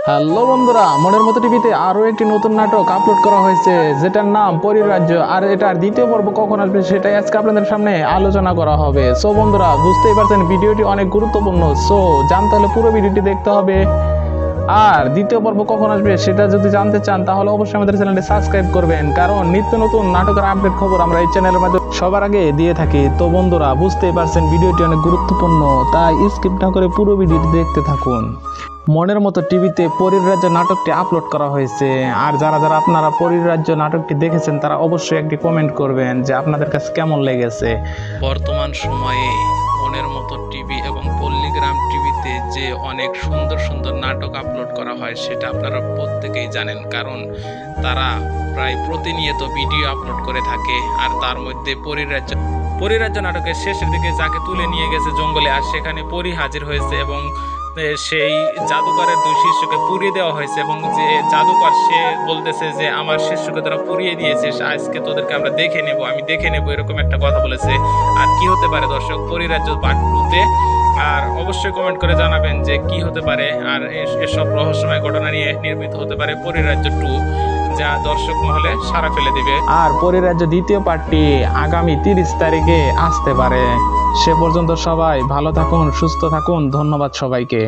Hello বন্ধুরা, মনের মতো টিভিতে আরও একটি নতুন নাটক আপলোড করা হয়েছে যেটার নাম পরীর রাজ্য। আর এটার দ্বিতীয় পর্ব কখন আসবে সেটাই আজকে আপনাদের সামনে আলোচনা করা হবে। সো বন্ধুরা, বুঝতেই পারছেন ভিডিওটি অনেক গুরুত্বপূর্ণ। সো জানতে হলে পুরো ভিডিওটি দেখতে হবে। আর দ্বিতীয় পর্ব কখন আসবে সেটা যদি জানতে চান তাহলে অবশ্যই আমাদের চ্যানেলটি সাবস্ক্রাইব করবেন, কারণ নিত্য নতুন নাটকের আপডেট খবর আমরা এই চ্যানেলের মাধ্যমে সবার আগে দিয়ে থাকি। তো বন্ধুরা, বুঝতেই পারছেন ভিডিওটি অনেক গুরুত্বপূর্ণ, তাই স্কিপ না করে পুরো ভিডিওটি দেখতে থাকুন। মনের মতো টিভিতে পরীর রাজ্য নাটকটি আপলোড করা হয়েছে। আর যারা যারা আপনারা পরীর রাজ্য নাটকটি দেখেছেন তারা অবশ্যই একটি কমেন্ট করবেন যে আপনাদের কাছে কেমন লেগেছে। বর্তমান সময়ে মনের মতো টিভি এবং পল্লীগ্রাম টিভিতে যে অনেক সুন্দর সুন্দর নাটক আপলোড করা হয় সেটা আপনারা প্রত্যেকেই জানেন, কারণ তারা প্রায় প্রতিনিয়ত ভিডিও আপলোড করে থাকে। আর তার মধ্যে পরিরাজ্য নাটকের শেষের দিকে যাকে তুলে নিয়ে গেছে জঙ্গলে, আর সেখানে পরি হাজির হয়েছে এবং সেই জাদুকরের দুই শিষ্যকে পুড়িয়ে দেওয়া হয়েছে এবং যে জাদুকর সে বলতেছে যে আমার শিষ্যকে তোরা পুড়িয়ে দিয়েছিস, আজকে তোদেরকে আমরা আমি দেখে নেব, এরকম একটা কথা বলেছে। আর কি হতে পারে দর্শক পরিরাজ্য পার্ট 2-তে? আর অবশ্যই কমেন্ট করে জানাবেন যে কি হতে পারে। আর এসব রহস্যময় ঘটনা নিয়ে নির্মিত হতে পারে পরিরাজ্য 2, যা দর্শক মহলে সাড়া ফেলে দিবে। আর পরীর রাজ্য দ্বিতীয় পার্টটি আগামী 30 তারিখে আসতে পারে। সে পর্যন্ত সবাই ভালো থাকুন, সুস্থ থাকুন। ধন্যবাদ সবাইকে।